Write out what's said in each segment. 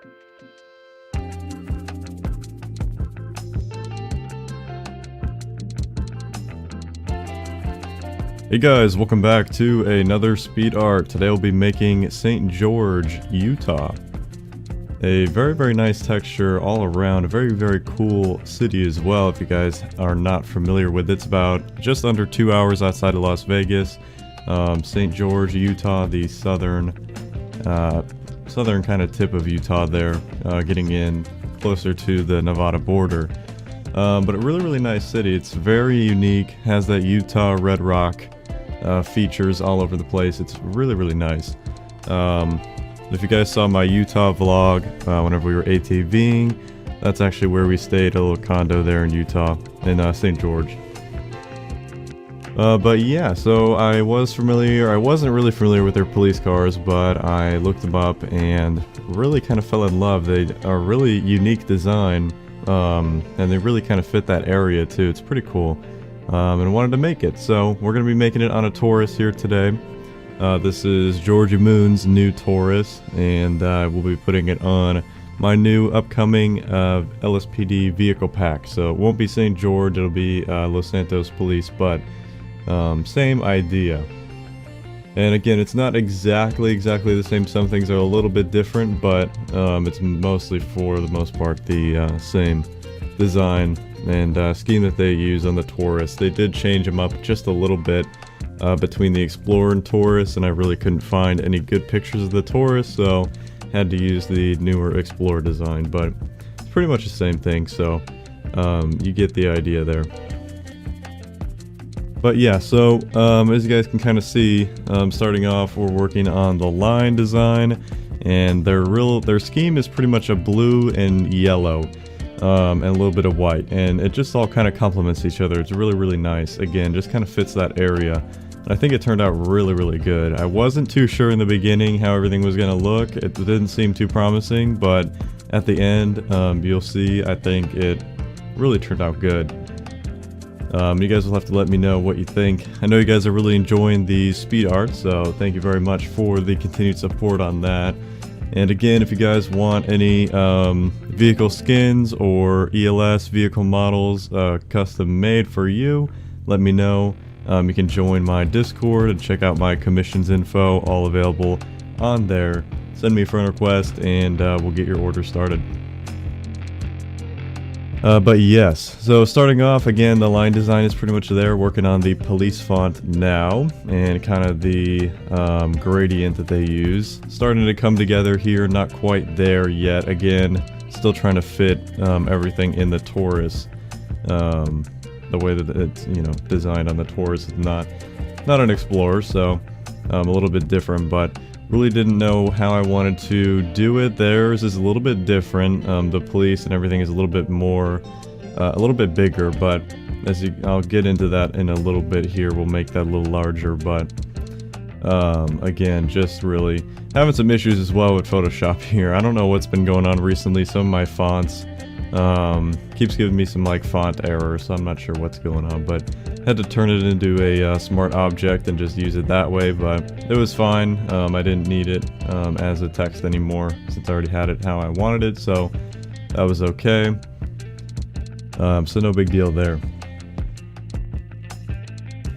Hey guys, welcome back to another Speedart. Today we'll be making St. George, Utah. A very nice texture all around, a very cool city as well if you guys are not familiar with it. It's about just under 2 hours outside of Las Vegas. St. George, Utah, the southern kind of tip of Utah there, getting in closer to the Nevada border. But a really nice city. It's very unique, has that Utah red rock features all over the place. It's really nice. If you guys saw my Utah vlog whenever we were ATVing, that's actually where we stayed, a little condo there in Utah, in St. George. But yeah, so I wasn't really familiar with their police cars, but I looked them up and really kind of fell in love. They are really unique design, and they really kind of fit that area too. It's pretty cool. And I wanted to make it, so we're going to be making it on a Taurus here today. This is Georgie Moon's new Taurus, and we'll be putting it on my new upcoming LSPD vehicle pack. So it won't be St. George, it'll be Los Santos Police, but same idea. And again, it's not exactly the same. Some things are a little bit different, but it's mostly, for the most part, the same design and scheme that they use on the Taurus. They did change them up just a little bit between the Explorer and Taurus, and I really couldn't find any good pictures of the Taurus, so had to use the newer Explorer design, but it's pretty much the same thing, so you get the idea there. But yeah, so as you guys can kind of see, starting off, we're working on the line design, and their scheme is pretty much a blue and yellow. And a little bit of white, and it just all kind of complements each other. It's really nice. Again, just kind of fits that area. And I think it turned out really good. I wasn't too sure in the beginning how everything was going to look. It didn't seem too promising, but at the end, you'll see, I think it really turned out good. You guys will have to let me know what you think. I know you guys are really enjoying the Speedart, so thank you very much for the continued support on that. And again, if you guys want any vehicle skins or ELS vehicle models custom made for you, let me know. You can join my Discord and check out my commissions info, all available on there. Send me a friend request and we'll get your order started. But yes, so starting off, again, the line design is pretty much there, working on the police font now, and kind of the gradient that they use. Starting to come together here, not quite there yet. Again, still trying to fit everything in the Taurus. The way that it's, designed on the Taurus is not an Explorer, so a little bit different, but really didn't know how I wanted to do it. Theirs is a little bit different. The police and everything is a little bit more, a little bit bigger, but I'll get into that in a little bit here. We'll make that a little larger, but again, just really having some issues as well with Photoshop here. I don't know what's been going on recently. Some of my fonts keeps giving me some font errors, so I'm not sure what's going on, but had to turn it into a smart object and just use it that way, but it was fine. I didn't need it as a text anymore since I already had it how I wanted it, so that was okay. So no big deal there.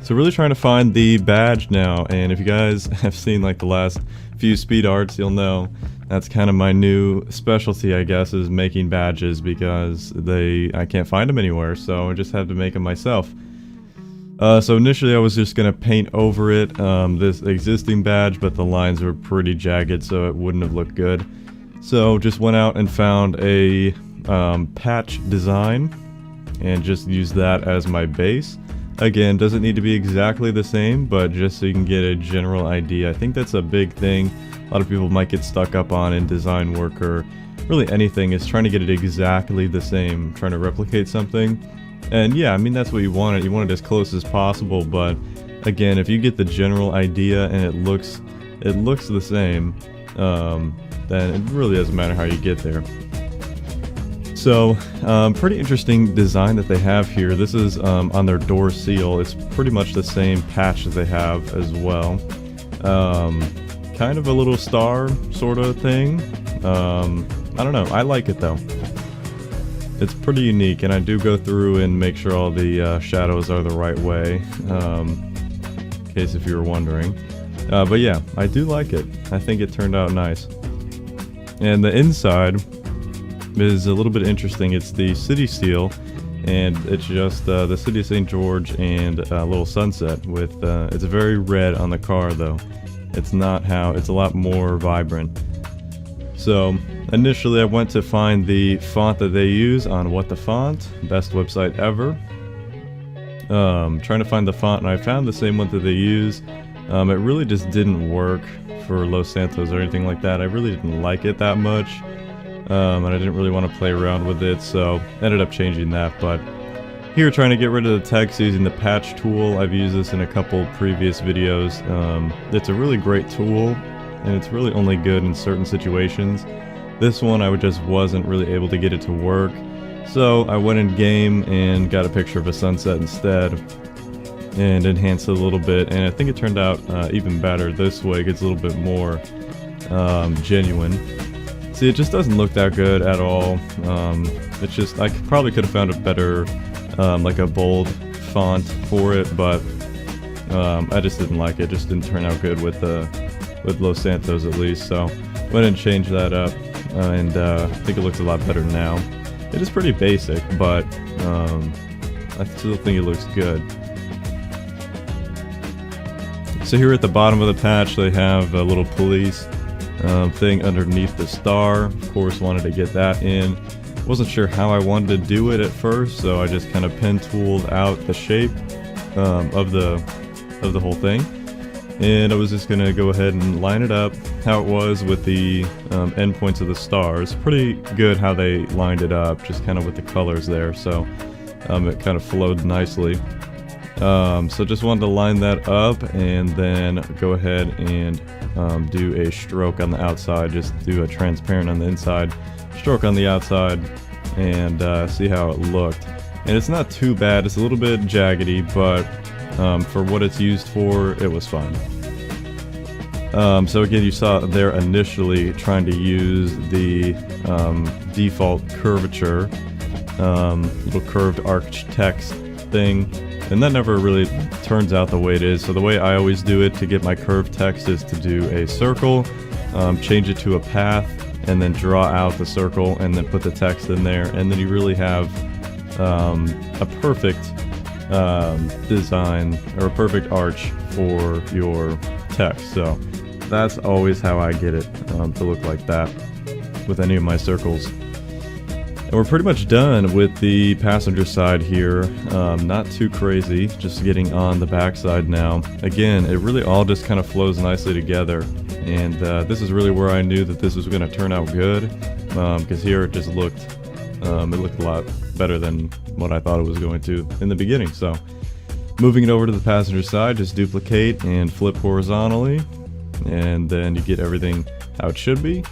So really trying to find the badge now, and if you guys have seen the last few Speedarts, you'll know that's kind of my new specialty, I guess, is making badges, because I can't find them anywhere, so I just had to make them myself. So initially I was just going to paint over it this existing badge, but the lines were pretty jagged, so it wouldn't have looked good. So just went out and found a patch design and just used that as my base. Again, doesn't need to be exactly the same, but just so you can get a general idea. I think that's a big thing a lot of people might get stuck up on in design work, or really anything, is trying to get it exactly the same, trying to replicate something. And yeah, I mean, that's what you want it. You want it as close as possible, but again, if you get the general idea and it looks the same, then it really doesn't matter how you get there. So, pretty interesting design that they have here. This is on their door seal. It's pretty much the same patch that they have as well. Kind of a little star sort of thing. I don't know, I like it though. It's pretty unique, and I do go through and make sure all the shadows are the right way, in case if you were wondering. But yeah, I do like it. I think it turned out nice. And the inside is a little bit interesting. It's the city steel, and it's just the city of St. George and a little sunset with, it's very red on the car though. It's not how, it's a lot more vibrant. So initially I went to find the font that they use on What the Font, best website ever. Trying to find the font, and I found the same one that they use. It really just didn't work for Los Santos or anything like that. I really didn't like it that much, and I didn't really want to play around with it, so I ended up changing that. But here, trying to get rid of the text using the patch tool. I've used this in a couple previous videos. It's a really great tool, and it's really only good in certain situations. This one I just wasn't really able to get it to work, so I went in game and got a picture of a sunset instead and enhanced it a little bit, and I think it turned out even better this way. It gets a little bit more genuine. See, it just doesn't look that good at all. It's just, I probably could have found a better like a bold font for it, but I just didn't like it. It just didn't turn out good with Los Santos at least, so went and changed that up, and I think it looks a lot better now. It is pretty basic, but I still think it looks good. So here at the bottom of the patch they have a little police thing underneath the star. Of course, wanted to get that in. Wasn't sure how I wanted to do it at first, so I just kind of pen tooled out the shape of the whole thing, and I was just gonna go ahead and line it up how it was with the endpoints of the stars. Pretty good how they lined it up, just kind of with the colors there, so it kind of flowed nicely. So just wanted to line that up and then go ahead and do a stroke on the outside. Just do a transparent on the inside, stroke on the outside, and see how it looked. And it's not too bad. It's a little bit jaggedy, but for what it's used for, it was fine. So again, you saw there initially trying to use the default curvature, little curved arch text thing, and that never really turns out the way it is. So the way I always do it to get my curved text is to do a circle, change it to a path, and then draw out the circle and then put the text in there, and then you really have a perfect design, or a perfect arch for your text. So that's always how I get it to look like that with any of my circles. And we're pretty much done with the passenger side here. Not too crazy, just getting on the back side now. Again, it really all just kind of flows nicely together, and this is really where I knew that this was going to turn out good, because here it just looked it looked a lot better than what I thought it was going to in the beginning. So moving it over to the passenger side, just duplicate and flip horizontally, and then you get everything how it should be,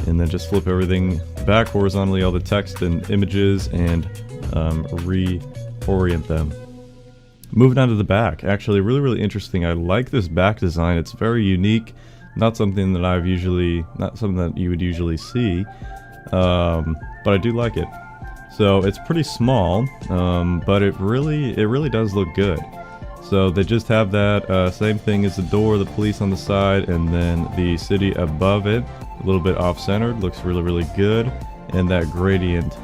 and then just flip everything back horizontally, all the text and images, and reorient them. Moving on to the back, actually really interesting. I like this back design. It's very unique, not something that not something that you would usually see, but I do like it. So it's pretty small, but it really does look good. So they just have that same thing as the door, the police on the side, and then the city above it, a little bit off-centered, looks really good, and that gradient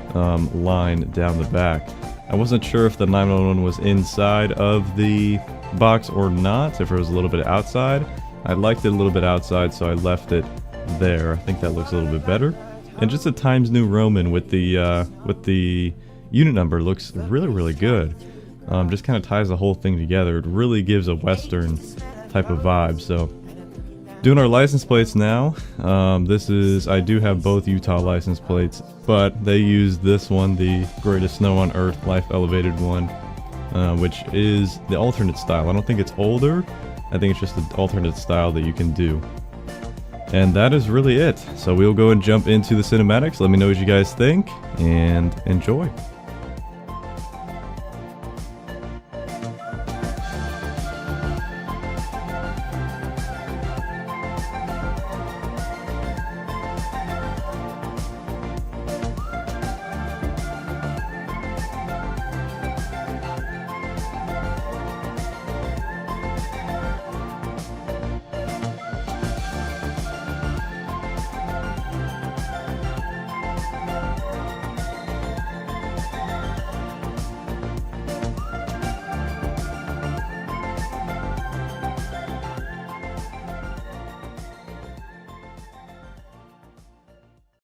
line down the back. I wasn't sure if the 911 was inside of the box or not, if it was a little bit outside. I liked it a little bit outside, so I left it there. I think that looks a little bit better. And just a Times New Roman with the unit number looks really good. Just kind of ties the whole thing together. It really gives a Western type of vibe. So doing our license plates now. I do have both Utah license plates, but they use this one, the Greatest Snow on Earth Life Elevated one, which is the alternate style. I don't think it's older. I think it's just an alternate style that you can do. And that is really it. So we'll go and jump into the cinematics. Let me know what you guys think, and enjoy.